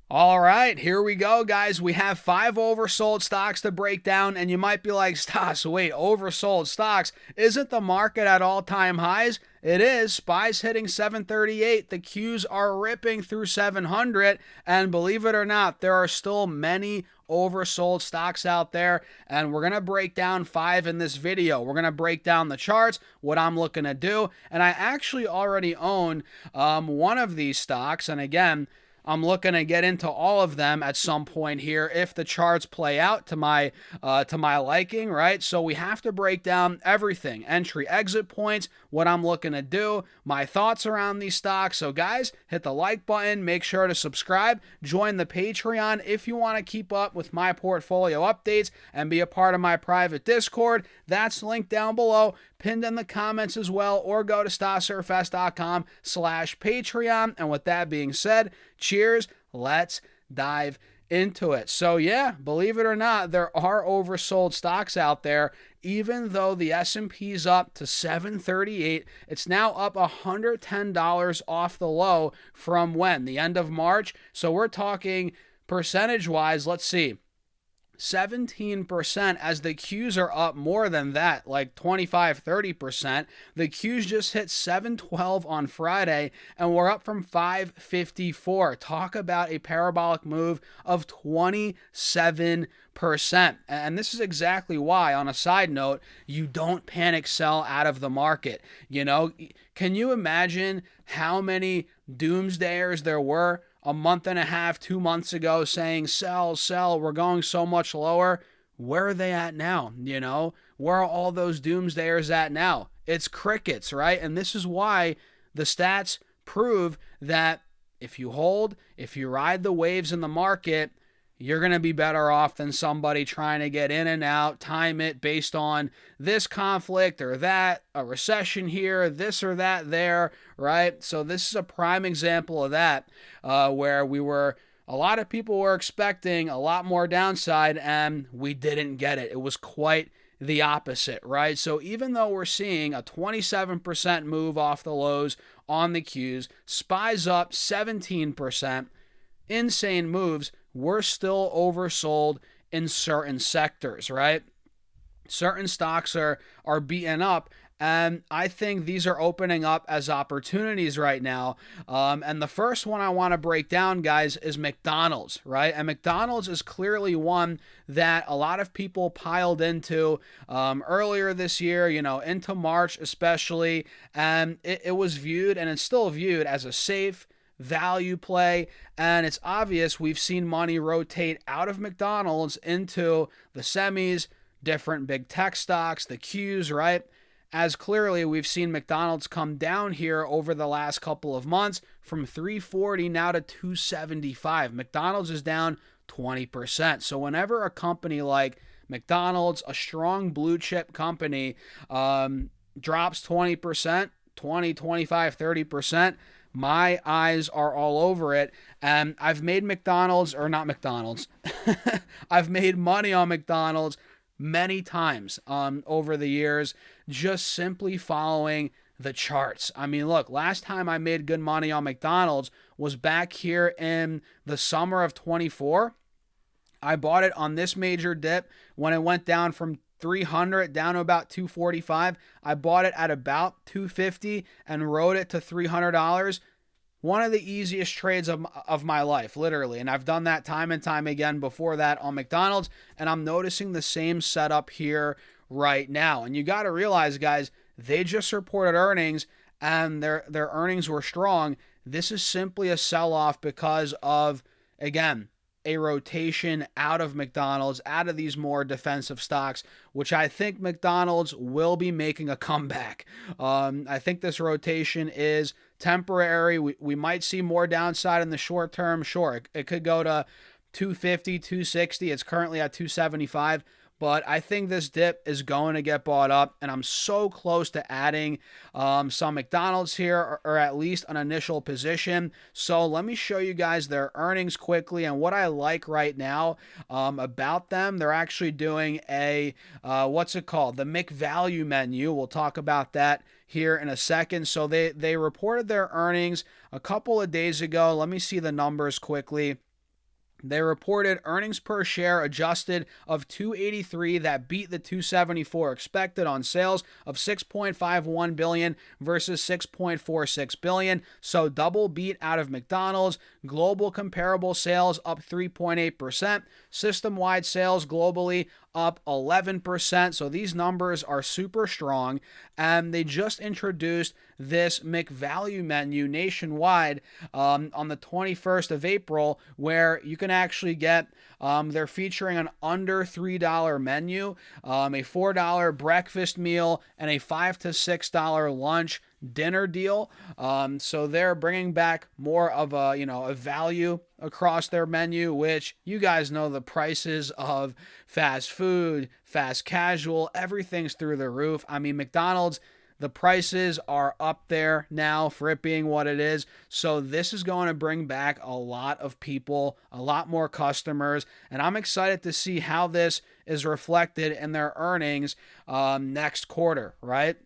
All right, here we go, guys. We have 5 oversold stocks to break down, and you might be like, Stas, wait, oversold stocks? Isn't the market at all-time highs? It is. SPY's hitting 738. The Qs are ripping through 700, and believe it or not, there are still many oversold stocks out there, and we're going to break down 5 in this video. We're going to break down the charts, what I'm looking to do, and I actually already own one of these stocks, and again, I'm looking to get into all of them at some point here if the charts play out to my liking, right? So we have to break down everything: entry, exit points, what I'm looking to do, my thoughts around these stocks. So guys, hit the like button, make sure to subscribe, join the Patreon if you want to keep up with my portfolio updates and be a part of my private Discord. That's linked down below, pinned in the comments as well, or go to stassurfest.com/Patreon. And with that being said, cheers, let's dive into it. So yeah, believe it or not, there are oversold stocks out there. Even though the S&P's up to 738, it's now up $110 off the low from when? The end of March. So we're talking percentage-wise, let's see, 17%, as the Qs are up more than that, like 25-30%. The Qs just hit 712 on Friday, and we're up from 554. Talk about a parabolic move of 27%. And this is exactly why, on a side note, you don't panic sell out of the market. You know, can you imagine how many doomsdayers there were a month and a half, 2 months ago saying, sell, we're going so much lower? Where are they at now? You know, where are all those doomsdayers at now? It's crickets, right? And this is why the stats prove that if you hold, if you ride the waves in the market, you're going to be better off than somebody trying to get in and out, time it based on this conflict or that, a recession here, this or that there, right? So this is a prime example of that, where a lot of people were expecting a lot more downside and we didn't get it. It was quite the opposite, right? So even though we're seeing a 27% move off the lows on the Qs, SPY's up 17%, insane moves, we're still oversold in certain sectors, right? Certain stocks are beaten up, and I think these are opening up as opportunities right now. And the first one I want to break down, guys, is McDonald's, right? And McDonald's is clearly one that a lot of people piled into earlier this year, you know, into March especially, and it was viewed, and it's still viewed, as a safe value play. And it's obvious we've seen money rotate out of McDonald's into the semis, different big tech stocks, the Qs, right? As clearly we've seen McDonald's come down here over the last couple of months from 340 now to 275. McDonald's is down 20%. So whenever a company like McDonald's, a strong blue chip company, drops 20%, 20, 25, 30%, my eyes are all over it. And I've made I've made money on McDonald's many times over the years, just simply following the charts. I mean, look, last time I made good money on McDonald's was back here in the summer of 24. I bought it on this major dip when it went down from 300 down to about 245. I bought it at about 250 and rode it to $300. One of the easiest trades of my life, literally. And I've done that time and time again before that on McDonald's. And I'm noticing the same setup here right now. And you got to realize, guys, they just reported earnings and their earnings were strong. This is simply a sell-off because of, again, a rotation out of McDonald's, out of these more defensive stocks, which I think McDonald's will be making a comeback. I think this rotation is temporary. We might see more downside in the short term. Sure, it could go to 250, 260. It's currently at 275. But I think this dip is going to get bought up, and I'm so close to adding some McDonald's here, or at least an initial position. So let me show you guys their earnings quickly and what I like right now about them. They're actually doing a, what's it called? The McValue menu. We'll talk about that here in a second. So they reported their earnings a couple of days ago. Let me see the numbers quickly. They reported earnings per share adjusted of 283 that beat the 274 expected on sales of 6.51 billion versus 6.46 billion. So double beat out of McDonald's. Global comparable sales up 3.8%. System-wide sales globally up 11%. So these numbers are super strong. And they just introduced this McValue menu nationwide on the 21st of April, where you can actually get, they're featuring an under $3 menu, a $4 breakfast meal, and a $5 to $6 lunch dinner deal. So they're bringing back more of a value across their menu, which you guys know the prices of fast food, fast casual, everything's through the roof. I mean, McDonald's, the prices are up there now for it being what it is. So this is going to bring back a lot of people, a lot more customers, and I'm excited to see how this is reflected in their earnings next quarter, right?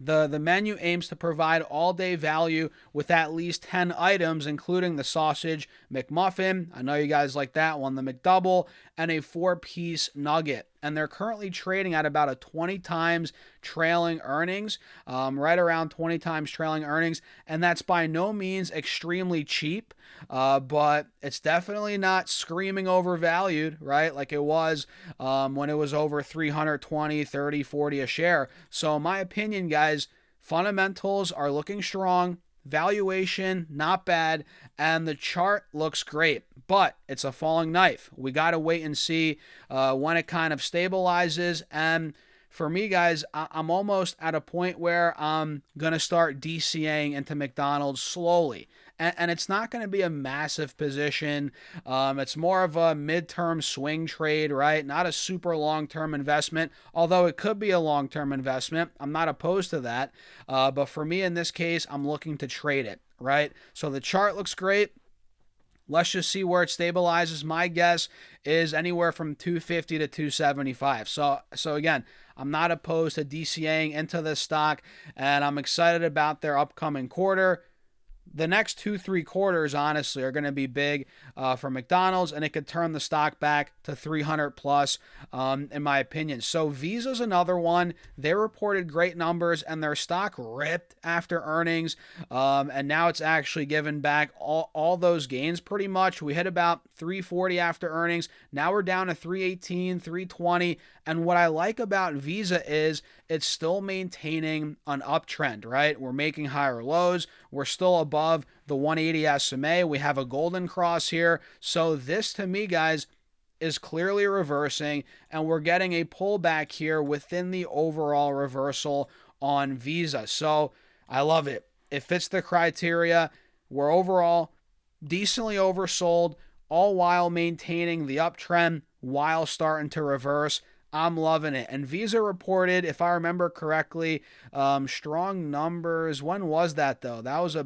The menu aims to provide all-day value with at least 10 items, including the sausage McMuffin, I know you guys like that one, the McDouble, and a 4-piece nugget. And they're currently trading at about a 20 times trailing earnings, right around 20 times trailing earnings. And that's by no means extremely cheap, but it's definitely not screaming overvalued, right? Like it was when it was over 320, 30, 40 a share. So in my opinion, guys, fundamentals are looking strong. Valuation, not bad, and the chart looks great, but it's a falling knife. We got to wait and see when it kind of stabilizes. And for me, guys, I'm almost at a point where I'm going to start DCAing into McDonald's slowly. And it's not going to be a massive position. It's more of a midterm swing trade, right? Not a super long-term investment, although it could be a long-term investment. I'm not opposed to that. But for me, in this case, I'm looking to trade it, right? So the chart looks great. Let's just see where it stabilizes. My guess is anywhere from 250 to 275. So again, I'm not opposed to DCAing into this stock, and I'm excited about their upcoming quarter. The next 2-3 quarters, honestly, are going to be big for McDonald's, and it could turn the stock back to 300 plus, in my opinion. So Visa's another one. They reported great numbers, and their stock ripped after earnings, and now it's actually given back all those gains pretty much. We hit about 340 after earnings. Now we're down to 318, 320, and what I like about Visa is it's still maintaining an uptrend, right? We're making higher lows. We're still above the 180 SMA. We have a golden cross here. So this, to me, guys, is clearly reversing, and we're getting a pullback here within the overall reversal on Visa. So I love it. It fits the criteria. We're overall decently oversold, all while maintaining the uptrend while starting to reverse. I'm loving it. And Visa reported, if I remember correctly, strong numbers. When was that, though? That was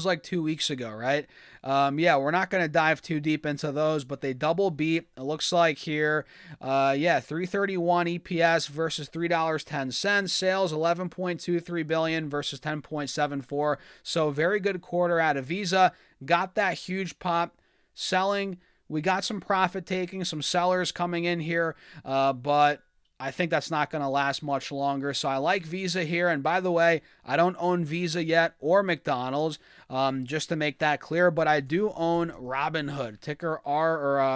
like 2 weeks ago, right? Yeah, we're not going to dive too deep into those, but they double beat. It looks like here, 331 EPS versus $3.10. Sales, 11.23 billion versus 10.74. So very good quarter out of Visa. Got that huge pop selling. We got some profit taking, some sellers coming in here, but I think that's not going to last much longer. So I like Visa here. And by the way, I don't own Visa yet or McDonald's, just to make that clear, but I do own Robinhood, ticker HOOD.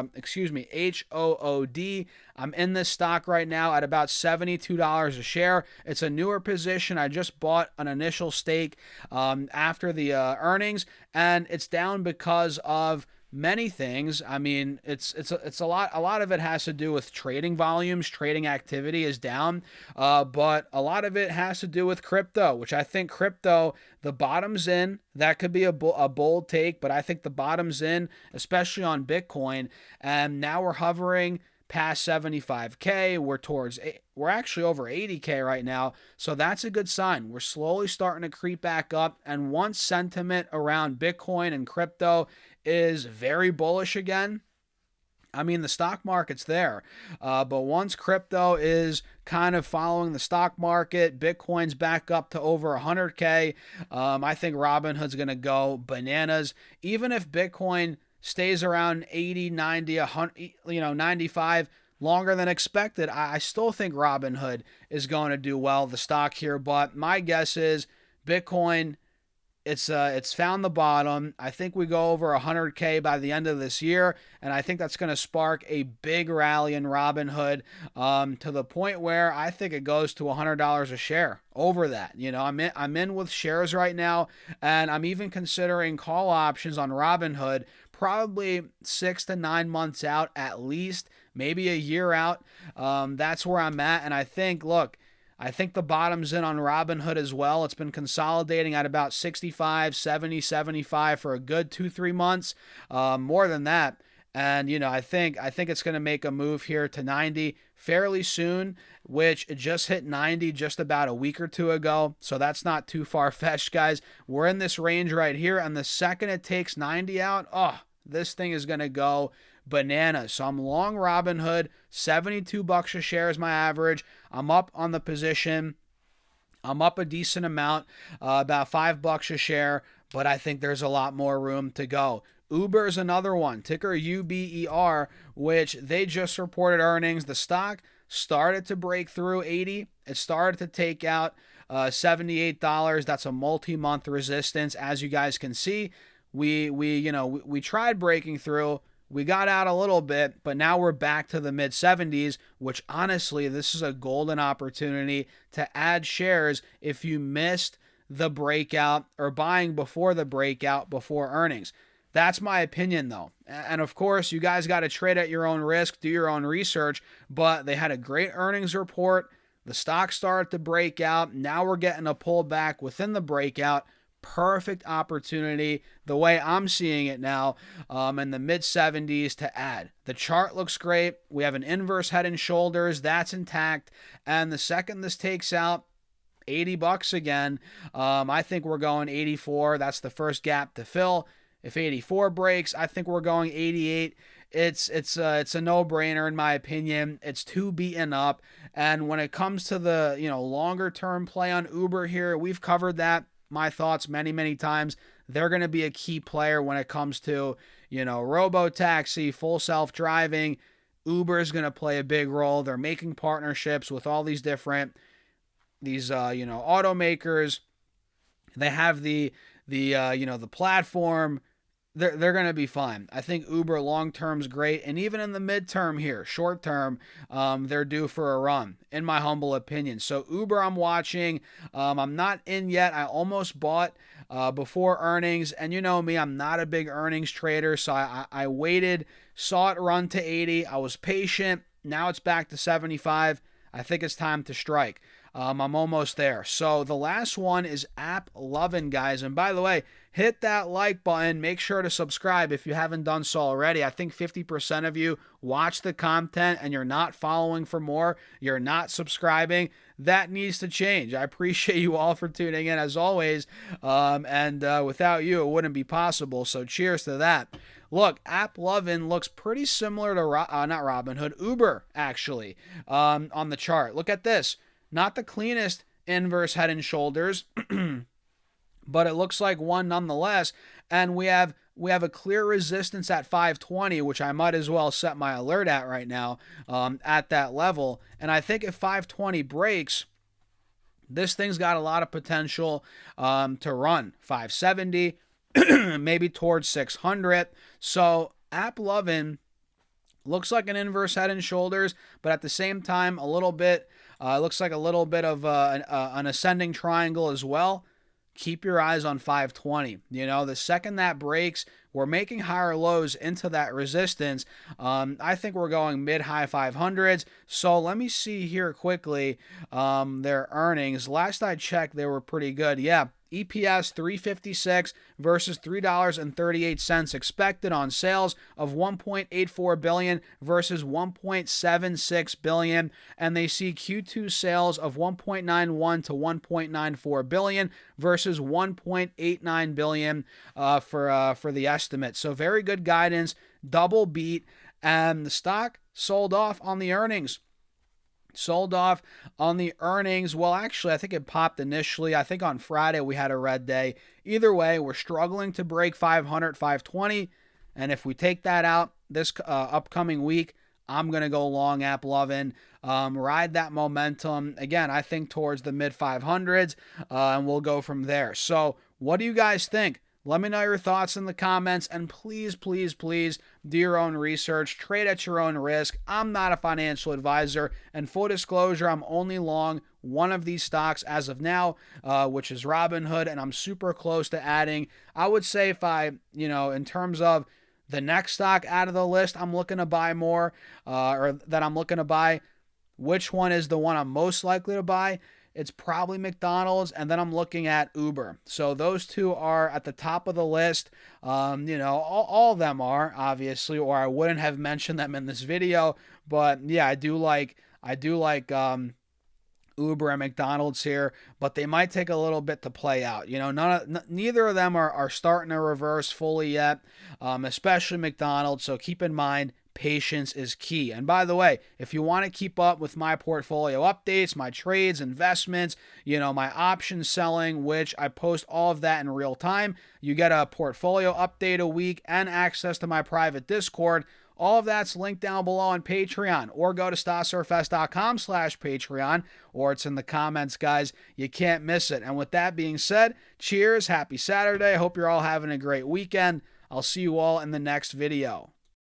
I'm in this stock right now at about $72 a share. It's a newer position. I just bought an initial stake after the earnings, and it's down because of many things. I mean, it's a lot. A lot of it has to do with trading volumes. Trading activity is down, but a lot of it has to do with crypto, which I think crypto, the bottom's in. That could be a bold take, but I think the bottom's in, especially on Bitcoin. And now we're hovering past 75K. We're actually over 80K right now. So that's a good sign. We're slowly starting to creep back up. And once sentiment around Bitcoin and crypto is very bullish again, I mean, the stock market's there. But once crypto is kind of following the stock market, Bitcoin's back up to over 100K. I think Robinhood's going to go bananas. Even if Bitcoin stays around 80, 90, 100, 95 longer than expected, I still think Robinhood is going to do well, the stock here. But my guess is Bitcoin, it's found the bottom. I think we go over 100K by the end of this year, and I think that's going to spark a big rally in Robinhood, to the point where I think it goes to $100 a share. Over that, I'm in with shares right now, and I'm even considering call options on Robinhood, probably 6 to 9 months out at least, maybe a year out. That's where I'm at, and I think, look, I think the bottom's in on Robinhood as well. It's been consolidating at about 65, 70, 75 for a good 2-3 months, more than that. And I think it's going to make a move here to 90 fairly soon, which it just hit 90 just about a week or two ago. So that's not too far-fetched, guys. We're in this range right here, and the second it takes 90 out, this thing is going to go bananas. So I'm long Robinhood, $72 a share is my average. I'm up on the position. I'm up a decent amount, about $5 a share, but I think there's a lot more room to go. Uber is another one, ticker UBER, which they just reported earnings. The stock started to break through 80. It started to take out $78. That's a multi-month resistance, as you guys can see. We tried breaking through. We got out a little bit, but now we're back to the mid-70s, which honestly, this is a golden opportunity to add shares if you missed the breakout or buying before the breakout before earnings. That's my opinion, though. And of course, you guys got to trade at your own risk, do your own research, but they had a great earnings report. The stock started to break out. Now we're getting a pullback within the breakout. Perfect opportunity, the way I'm seeing it now, in the mid-70s to add. The chart looks great. We have an inverse head and shoulders. That's intact. And the second this takes out $80 again, I think we're going 84. That's the first gap to fill. If 84 breaks, I think we're going 88. It's a no-brainer in my opinion. It's too beaten up. And when it comes to the longer-term play on Uber here, we've covered that. My thoughts many times. They're going to be a key player when it comes to, robo-taxi, full self-driving. Uber is going to play a big role. They're making partnerships with all these different, automakers. They have the platform. They're going to be fine. I think Uber long-term is great. And even in the midterm here, short-term, they're due for a run, in my humble opinion. So Uber I'm watching. I'm not in yet. I almost bought before earnings. And you know me, I'm not a big earnings trader. So I waited, saw it run to 80. I was patient. Now it's back to 75. I think it's time to strike. I'm almost there. So the last one is AppLovin, guys. And by the way, hit that like button. Make sure to subscribe if you haven't done so already. I think 50% of you watch the content and you're not following for more. You're not subscribing. That needs to change. I appreciate you all for tuning in as always. And without you, it wouldn't be possible. So cheers to that. Look, AppLovin looks pretty similar to not Robinhood, Uber, actually, on the chart. Look at this. Not the cleanest inverse head and shoulders, but it looks like one nonetheless. And we have a clear resistance at 520, which I might as well set my alert at right now, at that level. And I think if 520 breaks, this thing's got a lot of potential to run 570, maybe towards 600. So AppLovin looks like an inverse head and shoulders, but at the same time, a little bit. Looks like a little bit of an ascending triangle as well. Keep your eyes on 520. The second that breaks, we're making higher lows into that resistance. I think we're going mid-high 500s. So let me see here quickly their earnings. Last I checked, they were pretty good. Yeah. EPS $3.56 versus $3.38 expected on sales of $1.84 billion versus $1.76 billion, and they see Q2 sales of $1.91 to $1.94 billion versus $1.89 billion for the estimate. So very good guidance, double beat, and the stock sold off on the earnings. Well, actually, I think it popped initially. I think on Friday we had a red day. Either way, we're struggling to break 500, 520. And if we take that out this upcoming week, I'm going to go long AppLovin. Ride that momentum. Again, I think towards the mid 500s, and we'll go from there. So what do you guys think? Let me know your thoughts in the comments, and please, please, please do your own research. Trade at your own risk. I'm not a financial advisor, and full disclosure, I'm only long one of these stocks as of now, which is Robinhood, and I'm super close to adding. I would say if I, in terms of the next stock out of the list I'm looking to buy more, or that I'm looking to buy, which one is the one I'm most likely to buy? It's probably McDonald's, and then I'm looking at Uber. So those two are at the top of the list. All of them are, obviously, or I wouldn't have mentioned them in this video. But yeah, I do like Uber and McDonald's here, but they might take a little bit to play out. Neither of them are starting to reverse fully yet, especially McDonald's. So keep in mind, patience is key. And by the way, if you want to keep up with my portfolio updates, my trades, investments, my option selling, which I post all of that in real time, you get a portfolio update a week and access to my private Discord. All of that's linked down below on Patreon, or go to stocksurfest.com/Patreon, or it's in the comments, guys. You can't miss it. And with that being said, cheers, happy Saturday. Hope you're all having a great weekend. I'll see you all in the next video.